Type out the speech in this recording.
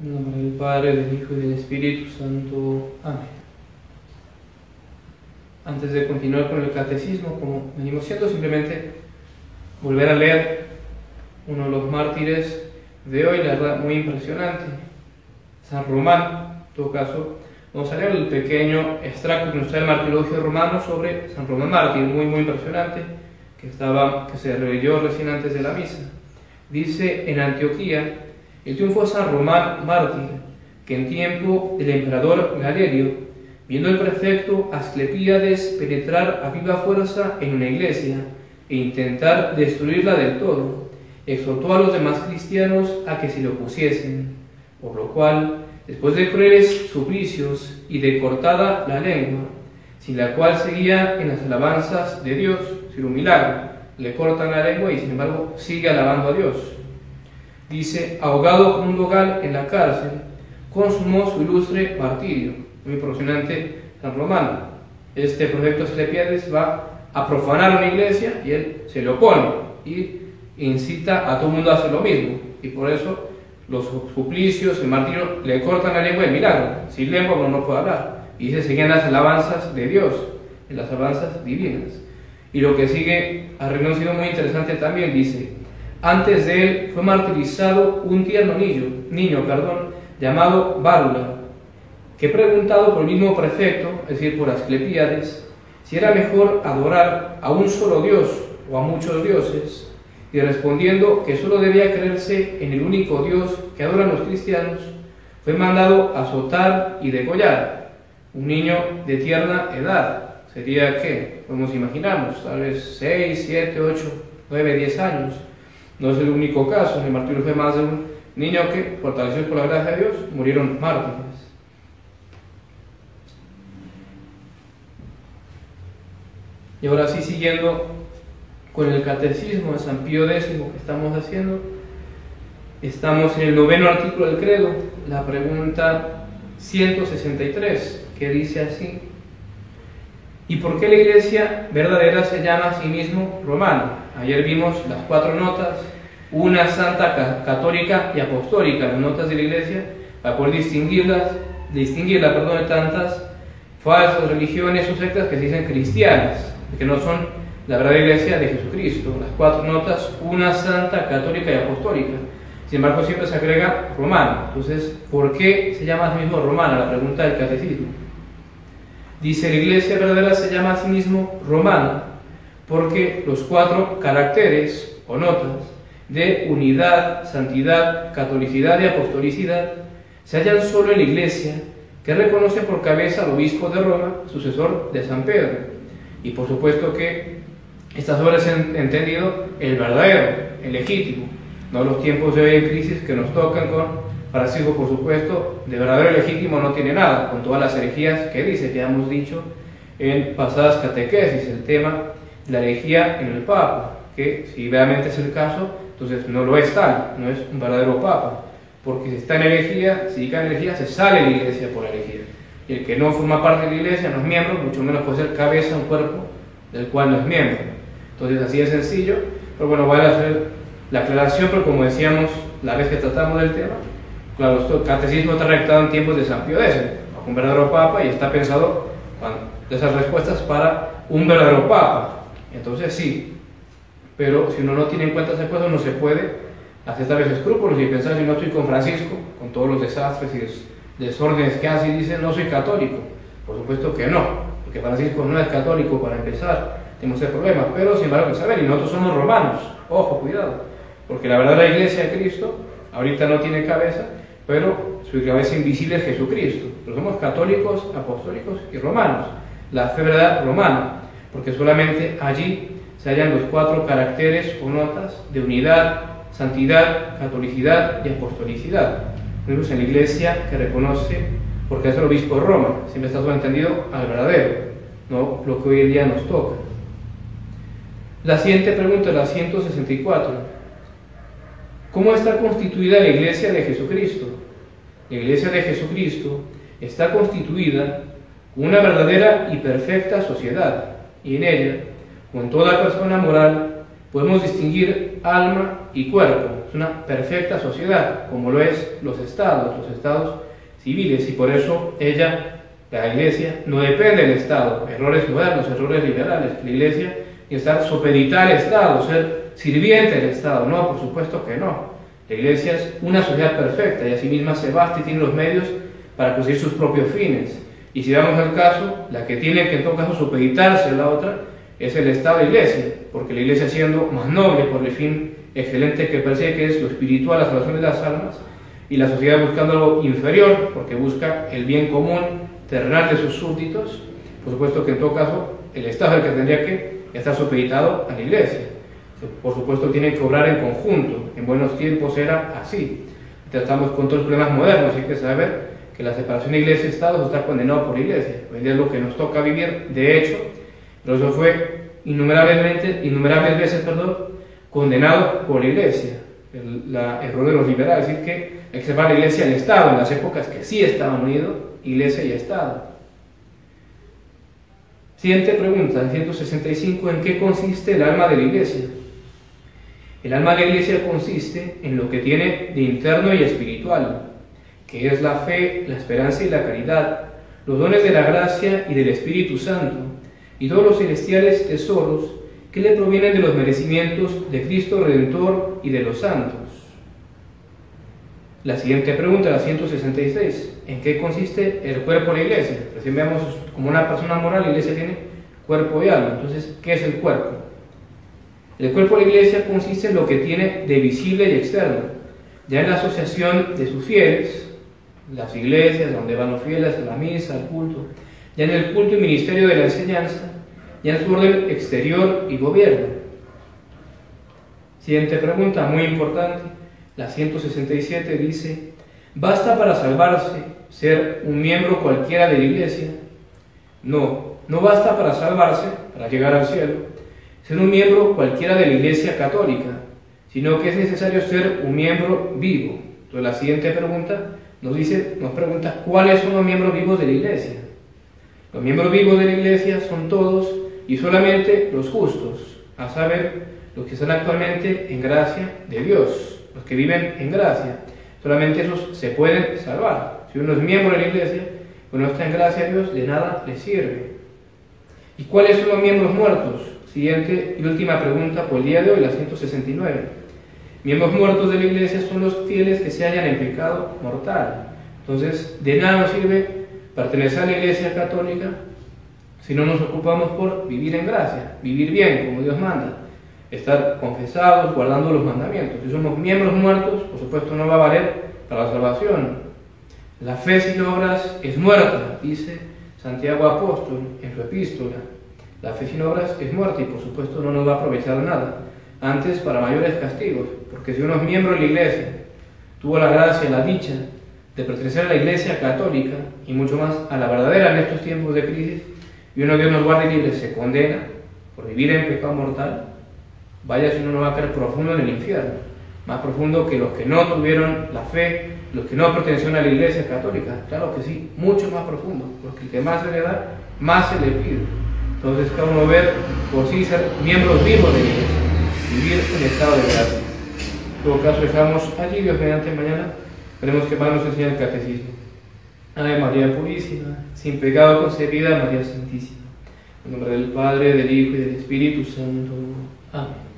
En nombre del Padre, del Hijo y del Espíritu Santo. Amén. Antes de continuar con el catecismo, como venimos haciendo, simplemente volver a leer uno de los mártires de hoy, la verdad, muy impresionante, San Román. En todo caso, vamos a leer el pequeño extracto que nos trae el Martirologio Romano sobre San Román mártir, muy impresionante, que se leyó recién antes de la misa. Dice: en Antioquía, el triunfo de San Román mártir, que en tiempo del emperador Galerio, viendo el prefecto Asclepíades penetrar a viva fuerza en una iglesia e intentar destruirla del todo, exhortó a los demás cristianos a que se le opusiesen, por lo cual, después de crueles suplicios y de cortada la lengua, sin la cual seguía en las alabanzas de Dios, sin un milagro, le cortan la lengua y sin embargo sigue alabando a Dios. Dice: ahogado con un dogal en la cárcel, consumó su ilustre martirio. Muy impresionante San Román. Este prefecto Asclepíades va a profanar una iglesia y él se le opone y incita a todo el mundo a hacer lo mismo. Y por eso los suplicios, el martirio, le cortan la lengua, el milagro. Sin lengua no puede hablar. Y se seguían las alabanzas de Dios, en las alabanzas divinas. Y lo que sigue ha sido muy interesante también. Dice: antes de él fue martirizado un tierno niño, llamado Bárula, que preguntado por el mismo prefecto, es decir, por Asclepíades, si era mejor adorar a un solo Dios o a muchos dioses, y respondiendo que solo debía creerse en el único Dios que adoran los cristianos, fue mandado a azotar y degollar. Un niño de tierna edad, sería ¿qué? Podemos imaginarnos, tal vez 6, 7, 8, 9, 10 años. No es el único caso, en el martirio fue más de un niño que, fortalecidos por la gracia de Dios, murieron mártires. Y ahora sí, siguiendo con el catecismo de San Pío X que estamos haciendo, estamos en el 9º artículo del credo, la pregunta 163, que dice así: ¿y por qué la iglesia verdadera se llama a sí mismo romana? Ayer vimos las 4 notas, una santa, católica y apostólica, las notas de la iglesia, para poder distinguirla de tantas falsas religiones o sectas que se dicen cristianas, que no son la verdadera iglesia de Jesucristo. Las 4 notas, una santa, católica y apostólica. Sin embargo, siempre se agrega romana. Entonces, ¿por qué se llama a sí mismo romana? La pregunta del catecismo. Dice: la iglesia verdadera se llama a sí mismo romana porque los 4 caracteres o notas de unidad, santidad, catolicidad y apostolicidad se hallan solo en la iglesia, que reconoce por cabeza al obispo de Roma, sucesor de San Pedro. Y por supuesto que estas obras han entendido el verdadero, el legítimo, no los tiempos de hoy en crisis que nos tocan con Francisco, por supuesto, de verdadero y legítimo no tiene nada, con todas las herejías que dice, que ya hemos dicho en pasadas catequesis, el tema de la herejía en el Papa, que si realmente es el caso, entonces no lo es tal, no es un verdadero Papa, porque si está en herejía, si cae en herejía, se sale de la iglesia por herejía. Y el que no forma parte de la iglesia, no es miembro, mucho menos puede ser cabeza de un cuerpo del cual no es miembro. Entonces así de sencillo, pero bueno, voy a hacer la aclaración, pero como decíamos la vez que tratamos del tema, claro, el catecismo está redactado en tiempos de San Pío X, bajo un verdadero Papa, y está pensado esas respuestas para un verdadero Papa. Entonces sí, pero si uno no tiene en cuenta esas cosas, no se puede hacer tal vez escrúpulos y pensar: si no estoy con Francisco, con todos los desastres y desórdenes que hace, y dice no soy católico. Por supuesto que no, porque Francisco no es católico para empezar, tenemos ese problema, pero sin embargo, saber, y nosotros somos romanos, ojo, cuidado, porque la verdadera iglesia de Cristo ahorita no tiene cabeza, pero su cabeza invisible es Jesucristo. Pero somos católicos, apostólicos y romanos, la fe verdadera romana, porque solamente allí se hallan los 4 caracteres o notas de unidad, santidad, catolicidad y apostolicidad. Vemos en la iglesia que reconoce, porque es el obispo de Roma, siempre está entendido al verdadero, no lo que hoy en día nos toca. La siguiente pregunta, la 164. ¿Cómo está constituida la iglesia de Jesucristo? La iglesia de Jesucristo está constituida como una verdadera y perfecta sociedad, y en ella, como en toda persona moral, podemos distinguir alma y cuerpo, es una perfecta sociedad, como lo es los estados civiles, y por eso ella, la Iglesia, no depende del Estado. Errores modernos, errores liberales. La Iglesia tiene que estar supeditada al Estado, ser sirviente del Estado. No, por supuesto que no. La Iglesia es una sociedad perfecta y a sí misma se basta y tiene los medios para conseguir sus propios fines. Y si damos el caso, la que tiene que en todo caso supeditarse a la otra es el Estado de la Iglesia, porque la Iglesia, siendo más noble por el fin excelente que persigue, que es lo espiritual, la salvación de las almas, y la sociedad buscando algo inferior, porque busca el bien común terrenal de sus súbditos, por supuesto que en todo caso el Estado es el que tendría que estar supeditado a la Iglesia. Por supuesto tienen que obrar en conjunto. En buenos tiempos era así. Tratamos con todos los problemas modernos, hay que saber que la separación de Iglesia y Estado está condenado por la Iglesia. Hoy día es lo que nos toca vivir, de hecho, pero eso fue innumerables veces condenado por la Iglesia. El error de los liberales, es decir, que hay que separar la Iglesia del Estado, en las épocas que sí estaban unidos, Iglesia y Estado. Siguiente pregunta, 165, ¿en qué consiste el alma de la Iglesia? El alma de la Iglesia consiste en lo que tiene de interno y espiritual, que es la fe, la esperanza y la caridad, los dones de la gracia y del Espíritu Santo, y todos los celestiales tesoros que le provienen de los merecimientos de Cristo Redentor y de los santos. La siguiente pregunta, la 166, ¿en qué consiste el cuerpo de la Iglesia? Recién veamos como una persona moral, la Iglesia tiene cuerpo y alma. Entonces, ¿qué es el cuerpo? El cuerpo de la Iglesia consiste en lo que tiene de visible y externo, ya en la asociación de sus fieles, las iglesias donde van los fieles, a la misa, al culto, ya en el culto y ministerio de la enseñanza, ya en su orden exterior y gobierno. Siguiente pregunta, muy importante, la 167 dice, ¿basta para salvarse ser un miembro cualquiera de la Iglesia? No, no basta para salvarse, para llegar al cielo, ser un miembro cualquiera de la Iglesia católica, sino que es necesario ser un miembro vivo. Entonces la siguiente pregunta nos pregunta cuáles son los miembros vivos de la Iglesia. Los miembros vivos de la Iglesia son todos y solamente los justos, a saber, los que están actualmente en gracia de Dios, los que viven en gracia. Solamente esos se pueden salvar. Si uno es miembro de la Iglesia, uno está en gracia de Dios, de nada le sirve. ¿Y cuáles son los miembros muertos? Siguiente y última pregunta por el día de hoy, la 169. Miembros muertos de la Iglesia son los fieles que se hallan en pecado mortal. Entonces, de nada nos sirve pertenecer a la Iglesia católica si no nos ocupamos por vivir en gracia, vivir bien, como Dios manda, estar confesados, guardando los mandamientos. Si somos miembros muertos, por supuesto no va a valer para la salvación. La fe sin obras es muerta, dice Santiago Apóstol en su epístola. La fe sin obras es muerta y por supuesto no nos va a aprovechar nada, antes para mayores castigos, porque si uno es miembro de la Iglesia, tuvo la gracia, la dicha de pertenecer a la Iglesia católica y mucho más a la verdadera en estos tiempos de crisis, y uno Dios nos guarde libre se condena por vivir en pecado mortal, vaya si uno no va a caer profundo en el infierno, más profundo que los que no tuvieron la fe, los que no pertenecieron a la Iglesia católica. Claro que sí, mucho más profundo, porque el que más se le da, más se le pide. Entonces cada uno ver por sí ser miembros vivos de la Iglesia, vivir en estado de gracia. En todo caso dejamos allí, Dios mediante mañana, veremos que más nos enseña el catecismo. Ave María Purísima, sin pecado concebida, María Santísima. En nombre del Padre, del Hijo y del Espíritu Santo. Amén.